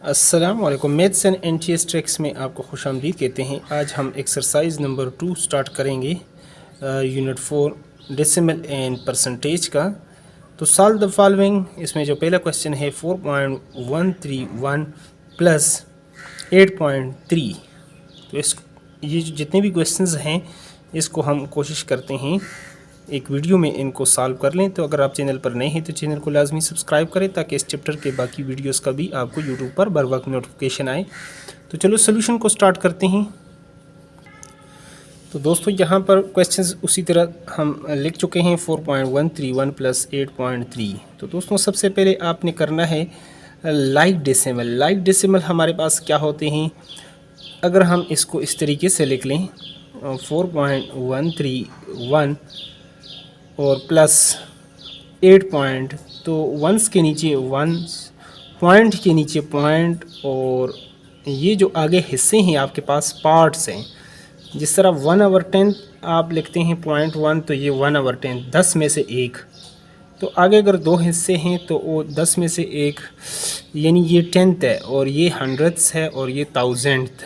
अस्सलाम वालेकुम। Maths and NTS tricks में आपको खुशामदीद कहते हैं। आज हम एक्सरसाइज नंबर 2 स्टार्ट करेंगे यूनिट 4 डेसिमल एंड परसेंटेज का। तो सॉल्व द फॉलोइंग, इसमें जो पहला क्वेश्चन है 4.131 प्लस 8.3। तो इस ये जितने भी क्वेश्चंस हैं इसको हम कोशिश करते हैं एक वीडियो में इनको सॉल्व कर लें। तो अगर आप चैनल पर नए हैं तो चैनल को लाजमी सब्सक्राइब करें ताकि इस चैप्टर के बाकी वीडियोस का भी आपको यूट्यूब पर बर वक्त नोटिफिकेशन आए। तो चलो सोल्यूशन को स्टार्ट करते हैं। तो दोस्तों यहाँ पर क्वेश्चंस उसी तरह हम लिख चुके हैं 4.131 प्लस 8.3। तो दोस्तों सबसे पहले आपने करना है लाइक डेसिमल। लाइक डेसिमल हमारे पास क्या होते हैं, अगर हम इसको इस तरीके से लिख लें 4.131 और प्लस 8 पॉइंट, तो वंस के नीचे वंस, पॉइंट के नीचे पॉइंट, और ये जो आगे हिस्से हैं आपके पास पार्ट्स हैं। जिस तरह 1/10 आप लिखते हैं 0.1, तो ये 1/10 10 में से एक। तो आगे अगर दो हिस्से हैं तो वो 10 में से एक, यानी ये 10th है और ये 100th है और ये 1000th,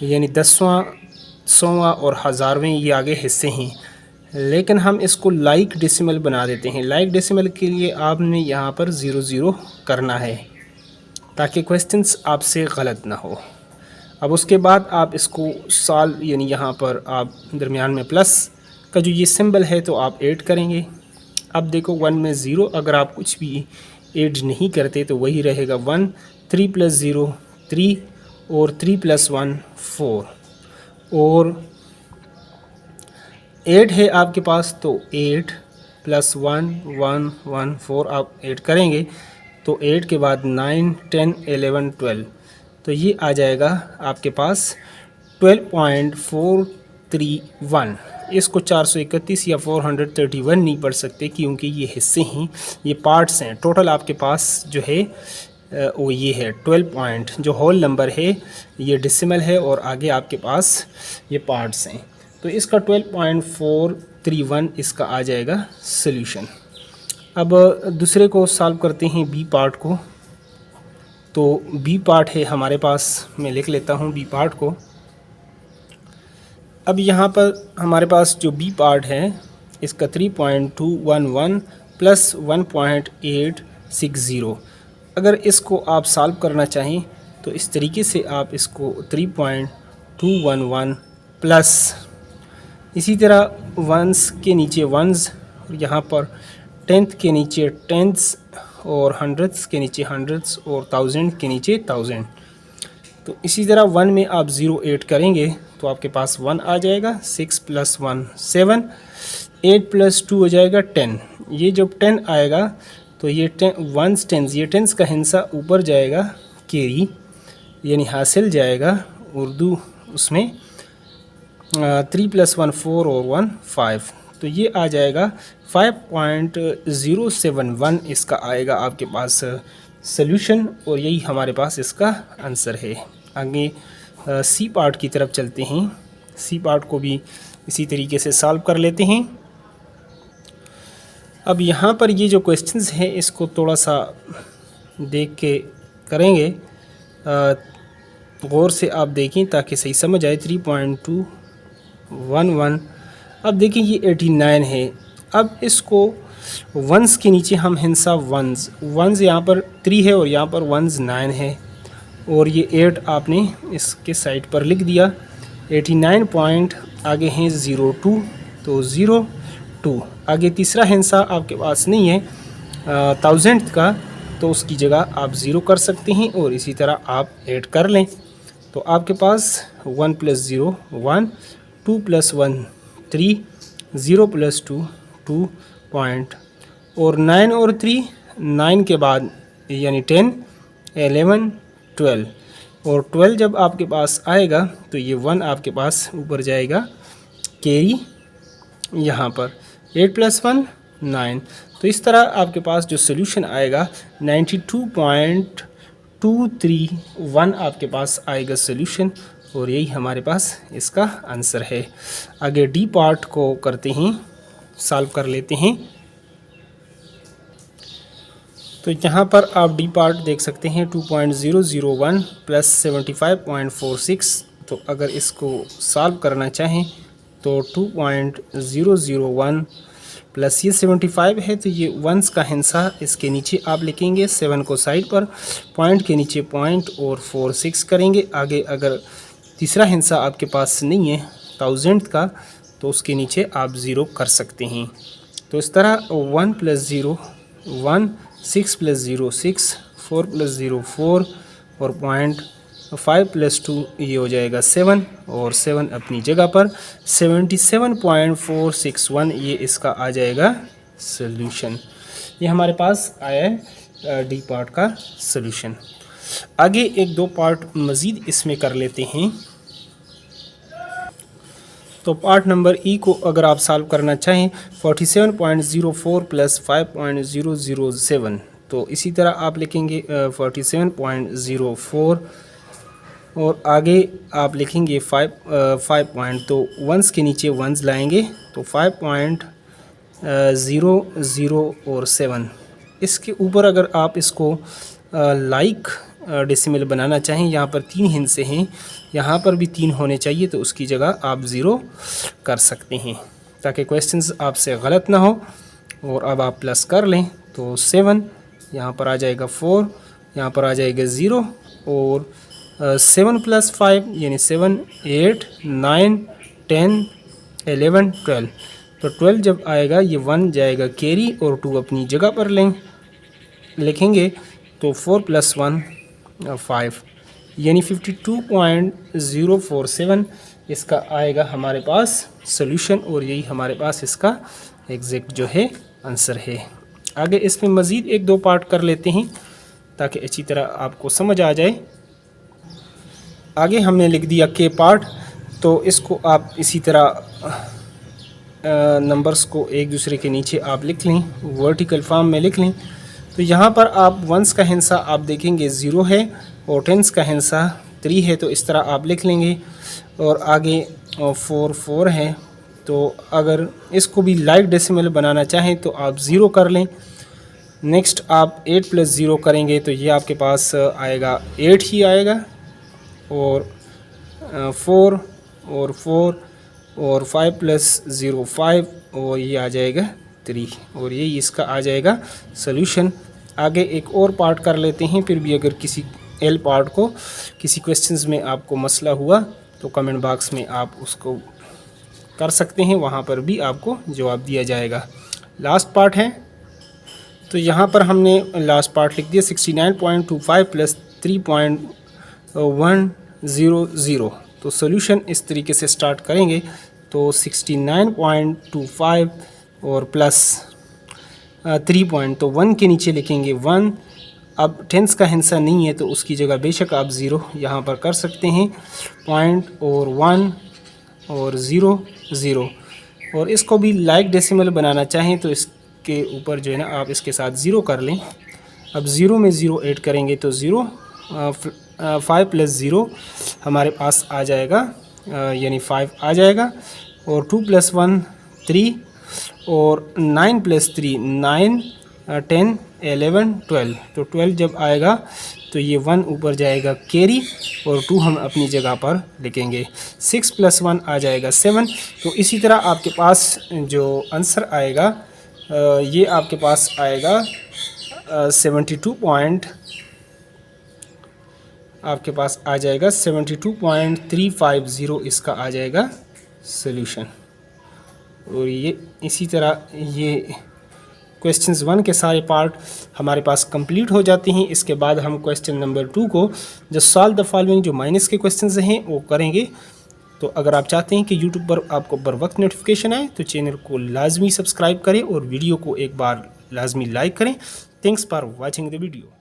यानी 10वां, 100वां और 1000वें ये आगे हिस्से हैं। लेकिन हम इसको लाइक डेसिमल बना देते हैं। लाइक डेसिमल के लिए आपने यहाँ पर 00 करना है ताकि क्वेश्चंस आपसे गलत ना हो। अब उसके बाद आप इसको सॉल्व, यानी यहाँ पर आप दरमियान में प्लस का जो ये सिंबल है तो आप ऐड करेंगे। अब देखो 1 में 0, अगर आप कुछ भी ऐड नहीं करते तो वही रहेगा 1। 3 + 0 3, और 3 + 1 4, और 8 है आपके पास, तो 8 + 1 1 1 4 आप ऐड करेंगे तो 8 के बाद 9 10 11 12, तो ये आ जाएगा आपके पास 12.431। इसको 431 या 431 नहीं पढ़ सकते क्योंकि ये हिस्से हैं, ये पार्ट्स हैं। टोटल आपके पास जो है वो ये है 12 पॉइंट, जो होल नंबर है ये डेसिमल है और आगे आपके पास ये पार्ट्स हैं। तो इसका 12.431 इसका आ जाएगा सॉल्यूशन। अब दूसरे को सॉल्व करते हैं, बी पार्ट को। तो बी पार्ट है हमारे पास, मैं लिख लेता हूँ बी पार्ट को। अब यहाँ पर हमारे पास जो बी पार्ट है इसका 3.211 प्लस 1.860। अगर इसको आप सॉल्व करना चाहें तो इस तरीके से आप इसको 3.211 प्लस, इसी तरह वंस के नीचे वंस, यहाँ पर 10th के नीचे टेंथ्स, और 100th के नीचे 100ths, और 1000 के नीचे 1000। तो इसी तरह 1 में आप 0 ऐड करेंगे तो आपके पास 1 आ जाएगा। 6 + 1 7, 8 + 2 हो जाएगा 10। ये जब 10 आएगा तो ये 10 1s 10s, ये 10s का हिस्सा ऊपर जाएगा, कैरी यानी हासिल जाएगा उर्दू उसमें। 3 + 1 4 और 1 5, तो ये आ जाएगा 5.071 इसका आएगा आपके पास सॉल्यूशन, और यही हमारे पास इसका आंसर है। आगे सी पार्ट की तरफ चलते हैं। सी पार्ट को भी इसी तरीके से सॉल्व कर लेते हैं। अब यहाँ पर ये जो क्वेश्चंस हैं इसको थोड़ा सा देख के करेंगे, गौर से आप देखें ताकि सही समझ आए। 3.211, अब देखिए ये 89 है। अब इसको वंस के नीचे हम हिंसा वंस, यहाँ पर 3 है और यहाँ पर वंस 9 है, और ये 8 आपने इसके साइड पर लिख दिया। 89 पॉइंट आगे हैं 02, तो 02 आगे तीसरा हिस्सा आपके पास नहीं है 1000th का, तो उसकी जगह आप 0 कर सकते हैं और इसी तरह आप ऐड कर लें। तो आपके पास 1 + 0 1, 2 + 1 3, 0 + 2 2 पॉइंट, और 9 और 3 9 के बाद यानी 10 11 12, और 12 जब आपके पास आएगा तो ये 1 आपके पास ऊपर जाएगा, कैरी यहाँ पर 8 + 1 9। तो इस तरह आपके पास जो सॉल्यूशन आएगा 92.231 आपके पास आएगा सॉल्यूशन, और यही हमारे पास इसका आंसर है। आगे डी पार्ट को करते हैं, सॉल्व कर लेते हैं। तो यहाँ पर आप डी पार्ट देख सकते हैं 2.001 प्लस 75.46। तो अगर इसको सॉल्व करना चाहें तो 2.001 प्लस ये 75 है तो ये वंस का हिस्सा इसके नीचे आप लिखेंगे, 7 को साइड पर, पॉइंट के नीचे पॉइंट और 46 करेंगे। आगे अगर तीसरा हिस्सा आपके पास नहीं है 1000 का तो उसके नीचे आप 0 कर सकते हैं। तो इस तरह 1 प्लस 0 1, 6 प्लस 0 6, 4 प्लस 0 4 और पॉइंट 5 प्लस 2 ये हो जाएगा 7 और 7 अपनी जगह पर 77.461 ये इसका आ जाएगा सॉल्यूशन। ये हमारे पास आया है डी पार्ट का सॉल्यूशन। आगे एक दो पार्ट मज़ीद इसमें कर लेते हैं। तो पार्ट नंबर ई को अगर आप सॉल्व करना चाहें 47.04 प्लस 5.007 तो इसी तरह आप लिखेंगे 47.04 और आगे आप लिखेंगे 5 पॉइंट, तो वंस के नीचे वंस लाएंगे तो 5.00 और 7। इसके ऊपर अगर आप इसको लाइक डेसिमल बनाना चाहें, यहाँ पर 3 हिस्से हैं, यहाँ पर भी 3 होने चाहिए तो उसकी जगह आप 0 कर सकते हैं ताकि क्वेश्चंस आपसे गलत ना हो। और अब आप प्लस कर लें तो 7 यहाँ पर आ जाएगा 4, यहाँ पर आ जाएगा 0 और 7 प्लस 5 यानी 7 8 9 10 11 12। तो 12 जब आएगा ये 1 जाएगा कैरी और 2 अपनी जगह पर लिखेंगे तो 4 प्लस 1 5 यानी 52.047 इसका आएगा हमारे पास सॉल्यूशन और यही हमारे पास इसका एग्जैक्ट जो है आंसर है। आगे इसमें मज़ीद एक दो पार्ट कर लेते हैं ताकि अच्छी तरह आपको समझ आ जाए। आगे हमने लिख दिया के पार्ट, तो इसको आप इसी तरह नंबर्स को एक दूसरे के नीचे आप लिख लें, वर्टिकल फॉर्म में लिख लें। तो यहाँ पर आप वंस का हिस्सा आप देखेंगे 0 है और टेंस का हिस्सा 3 है तो इस तरह आप लिख लेंगे। और आगे 4 4 है तो अगर इसको भी लाइक डेसिमल बनाना चाहें तो आप 0 कर लें। नेक्स्ट आप 8 प्लस 0 करेंगे तो ये आपके पास आएगा 8 ही आएगा और 4 और 4 और 5 प्लस 0 5 और ये आ जाएगा 3 और यही इसका आ जाएगा सॉल्यूशन। आगे एक और पार्ट कर लेते हैं, फिर भी अगर किसी एल पार्ट को किसी क्वेश्चंस में आपको मसला हुआ तो कमेंट बॉक्स में आप उसको कर सकते हैं, वहाँ पर भी आपको जवाब दिया जाएगा। लास्ट पार्ट है तो यहाँ पर हमने लास्ट पार्ट लिख दिया 69.25 प्लस 3.100। तो सॉल्यूशन इस तरीके से स्टार्ट करेंगे तो 69.25 और प्लस 3 पॉइंट, तो 1 के नीचे लिखेंगे 1। अब टेंस का हिस्सा नहीं है तो उसकी जगह बेशक आप 0 यहाँ पर कर सकते हैं, पॉइंट और 1 और 0 0। और इसको भी लाइक डेसिमल बनाना चाहें तो इसके ऊपर जो है ना आप इसके साथ 0 कर लें। अब 0 में 0 ऐड करेंगे तो 0 5 प्लस 0 हमारे पास आ जाएगा यानी 5 आ जाएगा और 2 प्लस 1 3 और 9 प्लस 3 9 10 11 12। तो 12 जब आएगा तो ये 1 ऊपर जाएगा कैरी और 2 हम अपनी जगह पर लिखेंगे। 6 प्लस 1 आ जाएगा 7। तो इसी तरह आपके पास जो आंसर आएगा ये आपके पास आएगा 72 पॉइंट, आपके पास आ जाएगा 72.350 इसका आ जाएगा सॉल्यूशन। और ये इसी तरह ये क्वेश्चंस 1 के सारे पार्ट हमारे पास कंप्लीट हो जाते हैं। इसके बाद हम क्वेश्चन नंबर 2 को जो सॉल्व द फॉलोइंग जो माइनस के क्वेश्चंस हैं वो करेंगे। तो अगर आप चाहते हैं कि यूट्यूब पर आपको बर वक्त नोटिफिकेशन आए तो चैनल को लाजमी सब्सक्राइब करें और वीडियो को एक बार लाजमी लाइक करें। Thanks for watching the video.